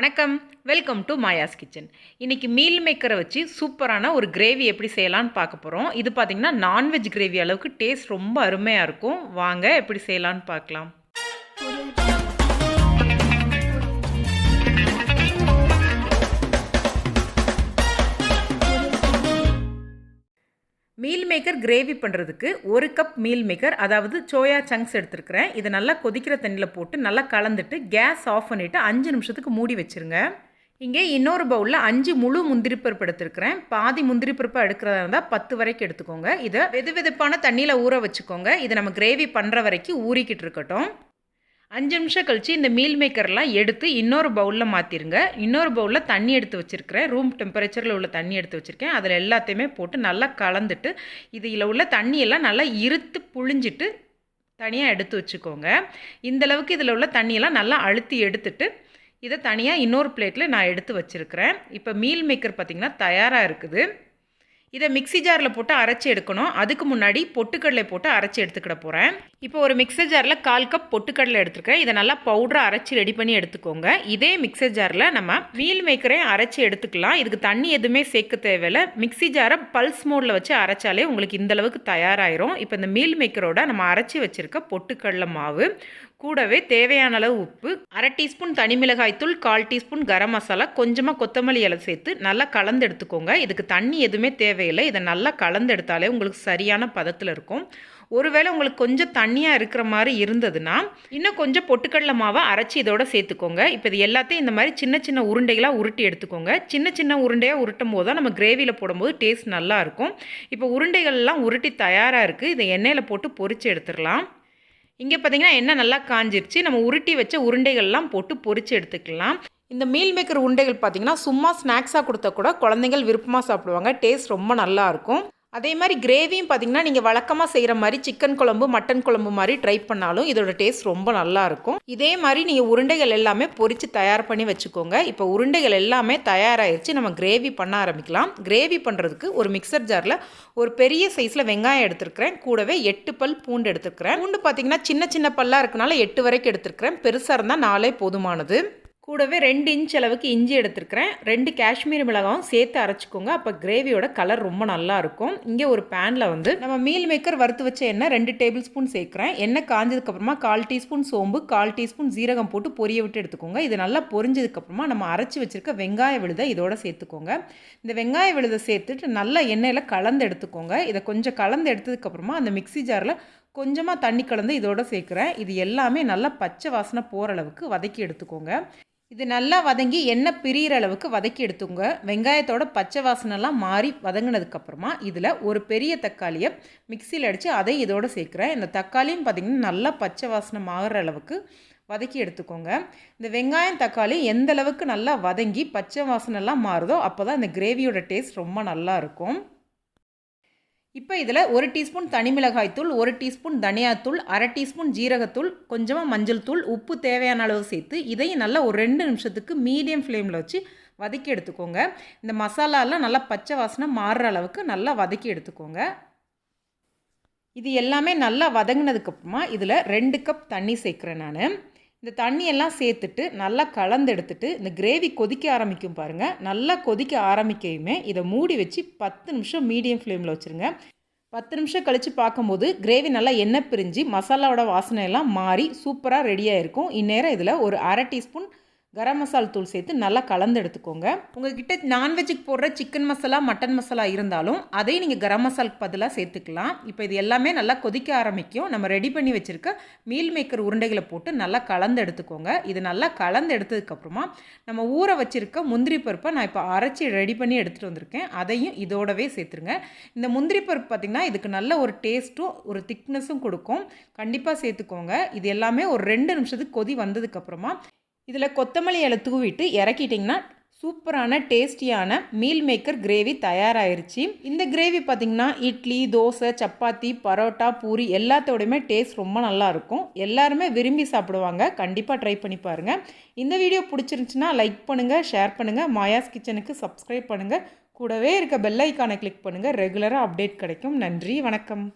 வணக்கம், welcome to Maya's kitchen. இன்றைக்கி meal மேக்கரை வச்சு சூப்பரான ஒரு கிரேவி எப்படி செய்யலான்னு பார்க்க போகிறோம். இது பார்த்திங்கன்னா நான்வெஜ் கிரேவி அளவுக்கு டேஸ்ட் ரொம்ப அருமையாக இருக்கும். வாங்க எப்படி செய்யலான்னு பார்க்கலாம். மீல் மேக்கர் கிரேவி பண்ணுறதுக்கு ஒரு கப் மீல் மேக்கர், அதாவது சோயா சங்க்ஸ் எடுத்துருக்கிறேன். இதை நல்லா கொதிக்கிற தண்ணியில் போட்டு நல்லா கலந்துட்டு கேஸ் ஆஃப் பண்ணிவிட்டு 5 நிமிஷத்துக்கு மூடி வச்சுருங்க. இங்கே இன்னொரு பவுலில் 5 முழு முந்திரி பருப்பு எடுத்துருக்கிறேன். பாதி முந்திரி பருப்பு எடுக்கிறதா இருந்தால் 10 வரைக்கும் எடுத்துக்கோங்க. இதை வெதுவெதுப்பான தண்ணியில் ஊற வச்சுக்கோங்க. இதை நம்ம கிரேவி பண்ணுற வரைக்கும் ஊறிக்கிட்டு இருக்கட்டும். 5 நிமிஷம் கழித்து இந்த மீல் மேக்கர்லாம் எடுத்து இன்னொரு பவுலில் மாற்றிருங்க. இன்னொரு பவுலில் தண்ணி எடுத்து வச்சுருக்கிறேன். ரூம் டெம்பரேச்சரில் உள்ள தண்ணி எடுத்து வச்சுருக்கேன். அதில் எல்லாத்தையுமே போட்டு நல்லா கலந்துட்டு இதில் உள்ள தண்ணியெல்லாம் நல்லா இருத்து புழிஞ்சிட்டு தனியாக எடுத்து வச்சுக்கோங்க. இந்தளவுக்கு இதில் உள்ள தண்ணியெல்லாம் நல்லா அழுத்தி எடுத்துட்டு இதை தனியாக இன்னொரு பிளேட்டில் நான் எடுத்து வச்சுருக்கிறேன். இப்போ மீல் மேக்கர் பார்த்திங்கன்னா தயாராக இருக்குது. இதை மிக்ஸி ஜாரில் போட்டு அரைச்சி எடுக்கணும். அதுக்கு முன்னாடி பொட்டுக்கடலை போட்டு அரைச்சி எடுத்துக்கிட போகிறேன். இப்போ ஒரு மிக்சர் ஜாரில் 1/4 கப் பொட்டுக்கடலை எடுத்துருக்கேன். இதை நல்லா பவுடராக அரைச்சி ரெடி பண்ணி எடுத்துக்கோங்க. இதே மிக்சர் ஜாரில் நம்ம மீல் மேக்கரே அரைச்சி எடுத்துக்கலாம். இதுக்கு தண்ணி எதுவுமே சேர்க்க தேவையில்லை. மிக்ஸி ஜாரை பல்ஸ் மோடில் வச்சு அரைச்சாலே உங்களுக்கு இந்தளவுக்கு தயாராகிரும். இப்போ இந்த மீல் மேக்கரோட நம்ம அரைச்சி வச்சுருக்க பொட்டுக்கடலை மாவு கூடவே தேவையான அளவு உப்பு, 1/2 டீஸ்பூன் தனி மிளகாய் தூள், 1/4 டீஸ்பூன் கரம் மசாலா, கொஞ்சமாக கொத்தமல்லி இலை சேர்த்து நல்லா கலந்து எடுத்துக்கோங்க. இதுக்கு தண்ணி எதுவுமே தேவையில்லை. இதை நல்லா கலந்து எடுத்தாலே உங்களுக்கு சரியான பதத்தில் இருக்கும். ஒருவேளை உங்களுக்கு கொஞ்சம் தண்ணியாக இருக்கிற மாதிரி இருந்ததுன்னா இன்னும் கொஞ்சம் பொட்டுக்கடலை மாவை அரைச்சி இதோட சேர்த்துக்கோங்க. இப்போ இது எல்லாத்தையும் இந்த மாதிரி சின்ன சின்ன உருண்டைகளாக உருட்டி எடுத்துக்கோங்க. சின்ன சின்ன உருண்டையாக உருட்டும் போது தான் நம்ம கிரேவியில் போடும்போது டேஸ்ட் நல்லாயிருக்கும். இப்போ உருண்டைகள்லாம் உருட்டி தயாராக இருக்குது. இதை எண்ணெயில் போட்டு பொரித்து எடுத்துடலாம். இங்கே பார்த்திங்கன்னா எண்ணெய் நல்லா காஞ்சிருச்சு. நம்ம உருட்டி வச்ச உருண்டைகள்லாம் போட்டு பொரித்து எடுத்துக்கலாம். இந்த மீல் மேக்கர் உருண்டைகள் பார்த்திங்கன்னா சும்மா ஸ்நாக்ஸாக கொடுத்தா கூட குழந்தைகள் விருப்பமாக சாப்பிடுவாங்க. டேஸ்ட் ரொம்ப நல்லாயிருக்கும். அதே மாதிரி கிரேவியும் பார்த்திங்கன்னா நீங்கள் வழக்கமாக செய்கிற மாதிரி சிக்கன் குழம்பு, மட்டன் குழம்பு மாதிரி ட்ரை பண்ணாலும் இதோட டேஸ்ட் ரொம்ப நல்லாயிருக்கும். இதே மாதிரி நீங்கள் உருண்டைகள் எல்லாமே பொரித்து தயார் பண்ணி வச்சுக்கோங்க. இப்போ உருண்டைகள் எல்லாமே தயாராகிடுச்சு. நம்ம கிரேவி பண்ண ஆரம்பிக்கலாம். கிரேவி பண்ணுறதுக்கு ஒரு மிக்சர் ஜாரில் ஒரு பெரிய சைஸில் வெங்காயம் எடுத்துருக்கிறேன். கூடவே 8 பல் பூண்டு எடுத்துருக்கிறேன். பூண்டு பார்த்திங்கன்னா சின்ன சின்ன பல்லாக இருக்கனால 8 வரைக்கும் எடுத்துருக்கிறேன். பெருசாக இருந்தால் 4 போதுமானது. கூடவே 2 இன்ச் அளவுக்கு இஞ்சி எடுத்துருக்கிறேன். 2 காஷ்மீரி மிளகாவும் சேர்த்து அரைச்சிக்கோங்க. அப்போ கிரேவியோட கலர் ரொம்ப நல்லாயிருக்கும். இங்கே ஒரு பேனில் வந்து நம்ம மீல் மேக்கர் வறுத்து வச்ச எண்ணெய் 2 டேபிள் ஸ்பூன் சேர்க்குறேன். எண்ணெய் காஞ்சதுக்கப்புறமா 1/4 டீஸ்பூன் சோம்பு, 1/4 டீஸ்பூன் ஜீரகம் போட்டு பொரிய விட்டு எடுத்துக்கோங்க. இது நல்லா பொரிஞ்சதுக்கப்புறமா நம்ம அரைச்சி வச்சுருக்க வெங்காய விழுதை இதோட சேர்த்துக்கோங்க. இந்த வெங்காய விழுதை சேர்த்துட்டு நல்லா எண்ணெயில் கலந்து எடுத்துக்கோங்க. இதை கொஞ்சம் கலந்து எடுத்ததுக்கப்புறமா அந்த மிக்ஸி ஜாரில் கொஞ்சமாக தண்ணி கலந்து இதோட சேர்க்குறேன். இது எல்லாமே நல்லா பச்சை வாசனை போகிற அளவுக்கு வதக்கி எடுத்துக்கோங்க. இது நல்லா வதங்கி எண்ணெய் பிரிகிற அளவுக்கு வதக்கி எடுத்துங்க. வெங்காயத்தோட பச்சை வாசனைலாம் மாறி வதங்கினதுக்கப்புறமா இதில் ஒரு பெரிய தக்காளியை மிக்சியில் அடித்து அதை இதோடு சேர்க்குறேன். இந்த தக்காளியும் பார்த்திங்கன்னா நல்லா பச்சை வாசனை மாறுற அளவுக்கு வதக்கி எடுத்துக்கோங்க. இந்த வெங்காயம் தக்காளி எந்த அளவுக்கு நல்லா வதங்கி பச்சை வாசனைலாம் மாறுதோ அப்போ தான் இந்த கிரேவியோட டேஸ்ட் ரொம்ப நல்லாயிருக்கும். இப்போ இதில் 1 டீஸ்பூன் தனி மிளகாய் தூள், 1 டீஸ்பூன் தனியாத்தூள், 1/2 டீஸ்பூன் ஜீரகத்தூள், கொஞ்சமாக மஞ்சள் தூள், உப்பு தேவையான அளவு சேர்த்து இதையும் நல்லா ஒரு 2 நிமிஷத்துக்கு மீடியம் ஃப்ளேமில் வச்சு வதக்கி எடுத்துக்கோங்க. இந்த மசாலாலாம் நல்லா பச்சை வாசனை மாறுற அளவுக்கு நல்லா வதக்கி எடுத்துக்கோங்க. இது எல்லாமே நல்லா வதங்கினதுக்கப்புறமா இதில் 2 கப் தண்ணி சேர்க்குறேன் நான். இந்த தண்ணியெல்லாம் சேர்த்துட்டு நல்லா கலந்து எடுத்துட்டு இந்த கிரேவி கொதிக்க ஆரம்பிக்கும் பாருங்கள். நல்லா கொதிக்க ஆரம்பிக்கையுமே இதை மூடி வச்சு 10 நிமிஷம் மீடியம் ஃப்ளேமில் வச்சுருங்க. 10 நிமிஷம் கழித்து பார்க்கும்போது கிரேவி நல்லா எண்ணெய் பிரிஞ்சு மசாலாவோட வாசனையெல்லாம் மாறி சூப்பராக ரெடியாக இருக்கும். இந்நேரம் இதில் ஒரு 1/2 டீஸ்பூன் கரம் மசாலா தூள் சேர்த்து நல்லா கலந்து எடுத்துக்கோங்க. உங்கள்கிட்ட நான்வெஜ்ஜுக்கு போடுற சிக்கன் மசாலா, மட்டன் மசாலா இருந்தாலும் அதையும் நீங்கள் கரம் மசாலுக்கு பதிலாக சேர்த்துக்கலாம். இப்போ இது எல்லாமே நல்லா கொதிக்க ஆரம்பிக்கும். நம்ம ரெடி பண்ணி வச்சுருக்க மீல் மேக்கர் உருண்டைகளை போட்டு நல்லா கலந்து எடுத்துக்கோங்க. இது நல்லா கலந்து எடுத்ததுக்கப்புறமா நம்ம ஊற வச்சுருக்க முந்திரி பருப்பை நான் இப்போ அரைச்சி ரெடி பண்ணி எடுத்துகிட்டு வந்திருக்கேன். அதையும் இதோடவே சேர்த்துருங்க. இந்த முந்திரி பருப்பு பார்த்திங்கன்னா இதுக்கு நல்ல ஒரு டேஸ்ட்டும் ஒரு திக்னஸும் கொடுக்கும். கண்டிப்பாக சேர்த்துக்கோங்க. இது எல்லாமே ஒரு 2 நிமிஷத்துக்கு கொதி வந்ததுக்கப்புறமா இதில் கொத்தமல்லி இலை தூவிட்டு இறக்கிட்டிங்கன்னா சூப்பரான டேஸ்டியான மீல் மேக்கர் கிரேவி தயாராகிருச்சு. இந்த கிரேவி பார்த்திங்கன்னா இட்லி, தோசை, சப்பாத்தி, பரோட்டா, பூரி எல்லாத்தோடையுமே டேஸ்ட் ரொம்ப நல்லாயிருக்கும். எல்லாருமே விரும்பி சாப்பிடுவாங்க. கண்டிப்பாக ட்ரை பண்ணி பாருங்கள். இந்த வீடியோ பிடிச்சிருந்துச்சுன்னா லைக் பண்ணுங்கள், ஷேர் பண்ணுங்கள், மாயாஸ் கிச்சனுக்கு சப்ஸ்கிரைப் பண்ணுங்கள். கூடவே இருக்க பெல் ஐக்கானை கிளிக் பண்ணுங்கள். ரெகுலராக அப்டேட் கிடைக்கும். நன்றி, வணக்கம்.